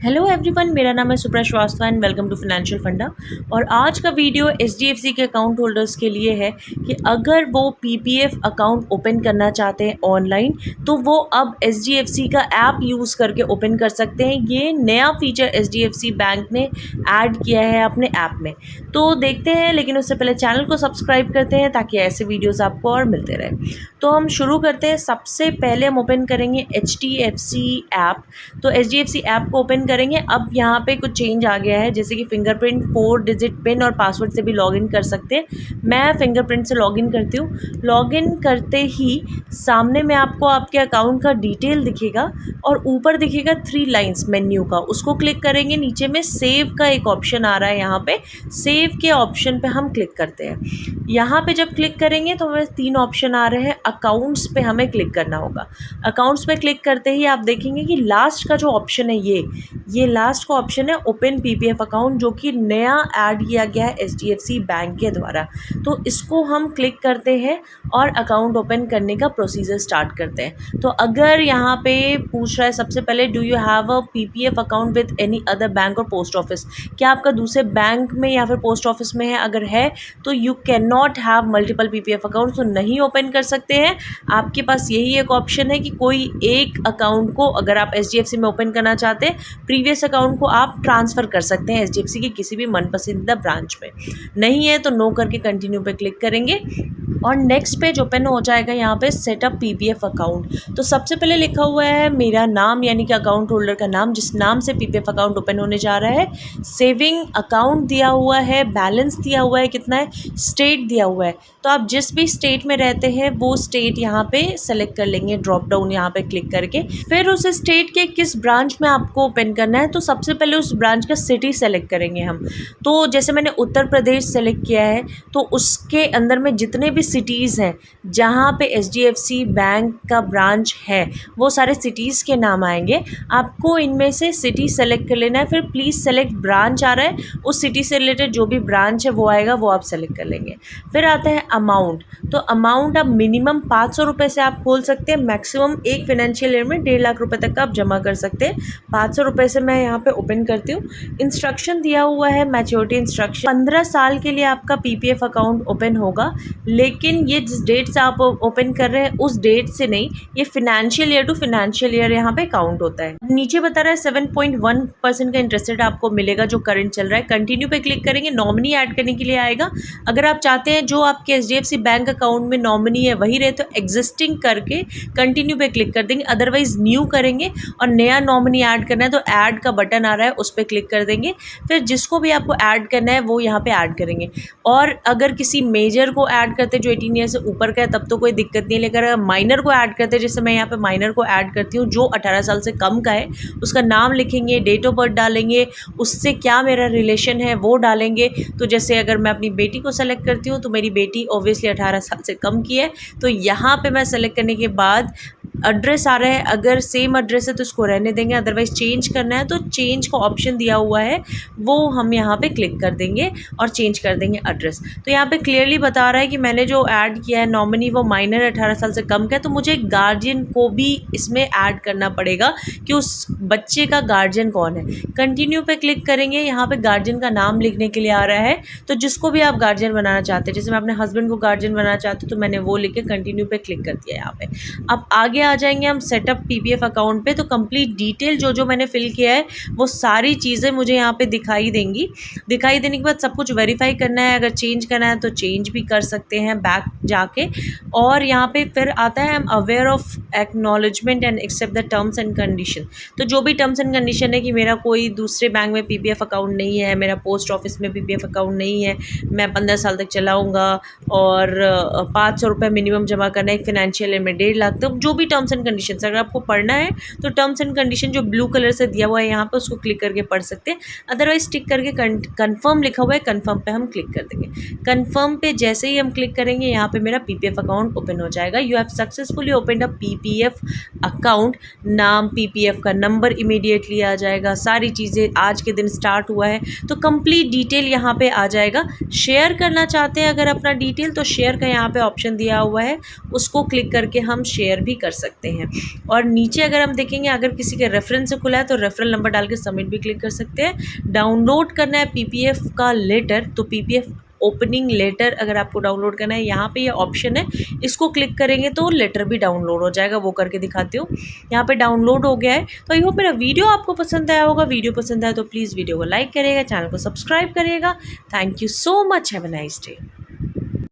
Hello everyone, मेरा नाम है Supra Srivastava and welcome to financial funda. और आज का वीडियो एचडीएफसी के अकाउंट होल्डर्स के लिए है कि अगर वो पीपीएफ अकाउंट ओपन करना चाहते हैं ऑनलाइन तो वो अब एचडीएफसी का ऐप यूज़ करके ओपन कर सकते हैं। ये नया फीचर एचडीएफसी बैंक ने ऐड किया है अपने ऐप में, तो देखते हैं। लेकिन उससे पहले चैनल को सब्सक्राइब करते हैं ताकि ऐसे वीडियोज़ आपको और मिलते रहे। तो हम शुरू करते हैं। सबसे पहले हम ओपन करेंगे एचडीएफसी ऐप। तो एचडीएफसी ऐप को ओपन करेंगे। अब यहाँ पे कुछ चेंज आ गया है, जैसे कि फिंगरप्रिंट, 4 डिजिट पिन और पासवर्ड से भी लॉगिन कर सकते हैं। मैं फिंगरप्रिंट से लॉगिन करती हूँ। लॉगिन करते ही सामने में आपको आपके अकाउंट का डिटेल दिखेगा और ऊपर दिखेगा 3 लाइंस मेन्यू का, उसको क्लिक करेंगे। नीचे में सेव का एक ऑप्शन आ रहा है, यहाँ पे सेव के ऑप्शन पे हम क्लिक करते हैं। यहाँ पे जब क्लिक करेंगे तो हमें 3 ऑप्शन आ रहे हैं। अकाउंट्स पे हमें क्लिक करना होगा। अकाउंट्स पे क्लिक करते ही आप देखेंगे कि लास्ट का जो ऑप्शन है ये लास्ट का ऑप्शन है ओपन पीपीएफ अकाउंट, जो कि नया ऐड किया गया है एचडीएफसी बैंक के द्वारा। तो इसको हम क्लिक करते हैं और अकाउंट ओपन करने का प्रोसीजर स्टार्ट करते हैं। तो अगर यहाँ पे पूछ रहा है सबसे पहले, do you have a PPF account with any other bank और पोस्ट ऑफिस, क्या आपका दूसरे बैंक में या फिर पोस्ट ऑफिस में है? अगर है तो you can not have multiple PPF account, तो नहीं ओपन कर सकते हैं। आपके पास यही एक ऑप्शन है कि कोई एक अकाउंट को अगर आप एचडीएफसी में ओपन करना चाहते हैं, प्रीवियस अकाउंट को आप ट्रांसफ़र कर सकते हैं एचडीएफसी के किसी भी मनपसंदीदा ब्रांच में। नहीं है तो नो करके कंटिन्यू पे क्लिक करेंगे और नेक्स्ट पेज ओपन हो जाएगा। यहाँ पे सेटअप पीपीएफ अकाउंट। तो सबसे पहले लिखा हुआ है मेरा नाम, यानी कि अकाउंट होल्डर का नाम, जिस नाम से पीपीएफ अकाउंट ओपन होने जा रहा है। सेविंग अकाउंट दिया हुआ है, बैलेंस दिया हुआ है कितना है, स्टेट दिया हुआ है। तो आप जिस भी स्टेट में रहते हैं वो स्टेट यहाँ पे सेलेक्ट कर लेंगे, ड्रॉप डाउन यहाँ पे क्लिक करके। फिर उस स्टेट के किस ब्रांच में आपको ओपन करना है, तो सबसे पहले उस ब्रांच का सिटी सेलेक्ट करेंगे हम। तो जैसे मैंने उत्तर प्रदेश सेलेक्ट किया है, तो उसके अंदर में जितने भी सिटीज़ हैं जहाँ पे एचडीएफसी बैंक का ब्रांच है, वो सारे सिटीज़ के नाम आएंगे। आपको इनमें से सिटी सेलेक्ट कर लेना है। फिर प्लीज़ सेलेक्ट ब्रांच आ रहा है, उस सिटी से रिलेटेड जो भी ब्रांच है वो आएगा, वो आप सेलेक्ट कर लेंगे। फिर आता है अमाउंट। तो अमाउंट आप मिनिमम 500 रुपये से आप खोल सकते हैं, मैक्सिमम एक फाइनेंशियल ईयर में 1.5 लाख रुपये तक का आप जमा कर सकते हैं। 500 रुपये से मैं यहाँ पे ओपन करती हूँ। इंस्ट्रक्शन दिया हुआ है, मैच्योरिटी इंस्ट्रक्शन, 15 साल के लिए आपका पीपीएफ अकाउंट ओपन होगा। लेकिन ये जिस डेट से आप ओपन कर रहे हैं उस डेट से नहीं, ये financial year to financial year यहाँ पे काउंट होता है। नीचे बता रहा है 7.1% का इंटरेस्ट रेट आपको मिलेगा जो करंट चल रहा है। कंटिन्यू पे क्लिक करेंगे, नॉमिनी ऐड करने के लिए आएगा। अगर आप चाहते हैं जो आपके एचडीएफसी बैंक अकाउंट में नॉमिनी है वही रहे, तो एग्जिस्टिंग करके कंटिन्यू पे क्लिक कर देंगे। अदरवाइज न्यू करेंगे और नया नॉमिनी ऐड करना है तो ऐड का बटन आ रहा है, उस पर क्लिक कर देंगे। फिर जिसको भी आपको ऐड करना है वो यहाँ पे ऐड करेंगे। और अगर किसी मेजर को ऐड करते जो 18 ईयर से ऊपर का है तब तो कोई दिक्कत नहीं है, लेकिन अगर माइनर को ऐड करते, जैसे मैं यहाँ पे माइनर को ऐड करती हूँ जो 18 साल से कम का है, उसका नाम लिखेंगे, डेट ऑफ बर्थ डालेंगे, उससे क्या मेरा रिलेशन है वो डालेंगे। तो जैसे अगर मैं अपनी बेटी को सेलेक्ट करती हूँ तो मेरी बेटी ऑब्वियसली 18 साल से कम की है, तो यहाँ पे मैं सेलेक्ट करने के बाद एड्रेस आ रहा है। अगर सेम एड्रेस है तो इसको रहने देंगे, अदरवाइज चेंज करना है तो चेंज का ऑप्शन दिया हुआ है, वो हम यहाँ पे क्लिक कर देंगे और चेंज कर देंगे एड्रेस। तो यहाँ पे क्लियरली बता रहा है कि मैंने जो ऐड किया है नॉमिनी वो माइनर 18 साल से कम का है, तो मुझे गार्जियन को भी इसमें ऐड करना पड़ेगा कि उस बच्चे का गार्जियन कौन है। कंटिन्यू पे क्लिक करेंगे, यहाँ पे गार्जियन का नाम लिखने के लिए आ रहा है। तो जिसको भी आप गार्जियन बनाना चाहते हैं, जैसे मैं अपने हस्बैंड को गार्जियन बनाना चाहती हूँ तो मैंने वो लिख के कंटिन्यू पे क्लिक कर दिया। यहाँ पे अब आगे आ जाएंगे हम सेटअप पीपीएफ अकाउंट पे। तो कंप्लीट डिटेल जो मैंने फिल किया है वो सारी चीज़ें मुझे यहाँ पे दिखाई देंगी। दिखाई देने के बाद सब कुछ वेरीफाई करना है। अगर चेंज करना है तो चेंज भी कर सकते हैं बैक जाके। और यहाँ पे फिर आता है I am aware of acknowledgement and accept the terms and condition. तो जो भी टर्म्स एंड कंडीशन है कि मेरा कोई दूसरे बैंक में पीपीएफ अकाउंट नहीं है, मेरा पोस्ट ऑफिस में पीपीएफ अकाउंट नहीं है, मैं 15 साल तक चलाऊँगा और 500 रुपये मिनिमम जमा करना है, एक फाइनेंशियल ईयर में 1.5 लाख। तो जो भी टर्म्स एंड कंडीशन अगर आपको पढ़ना है तो टर्म्स एंड कंडीशन जो ब्लू कलर से दिया हुआ है यहाँ पे उसको क्लिक करके पढ़ सकते हैं। अदरवाइज टिक करके कन्फर्म लिखा हुआ है, कन्फर्म पे हम क्लिक कर देंगे। कन्फर्म पे जैसे ही हम क्लिक करेंगे यहाँ पे मेरा पीपीएफ अकाउंट ओपन हो जाएगा। You have successfully opened a PPF account. नाम, पीपीएफ का नंबर इमीडिएटली आ जाएगा, सारी चीज़ें आज के दिन स्टार्ट हुआ है तो कंप्लीट डिटेल यहाँ पे आ जाएगा। शेयर करना चाहते हैं अगर अपना डिटेल, तो शेयर का यहाँ पे ऑप्शन दिया हुआ है, उसको क्लिक करके हम शेयर भी कर सकते हैं। और नीचे अगर हम देखेंगे, अगर किसी के रेफरेंस से खुला है तो रेफरल नंबर डाल के सबमिट भी क्लिक कर सकते हैं। डाउनलोड करना है पीपीएफ का लेटर, तो पीपीएफ ओपनिंग लेटर अगर आपको डाउनलोड करना है, यहाँ पे ये ऑप्शन है, इसको क्लिक करेंगे तो लेटर भी डाउनलोड हो जाएगा। वो करके दिखाती हूँ। यहाँ पे डाउनलोड हो गया है। तो आई होप मेरा वीडियो आपको पसंद आया होगा। वीडियो पसंद आया तो प्लीज़ वीडियो को लाइक करिएगा, चैनल को सब्सक्राइब करिएगा। Thank you so much, have a nice day.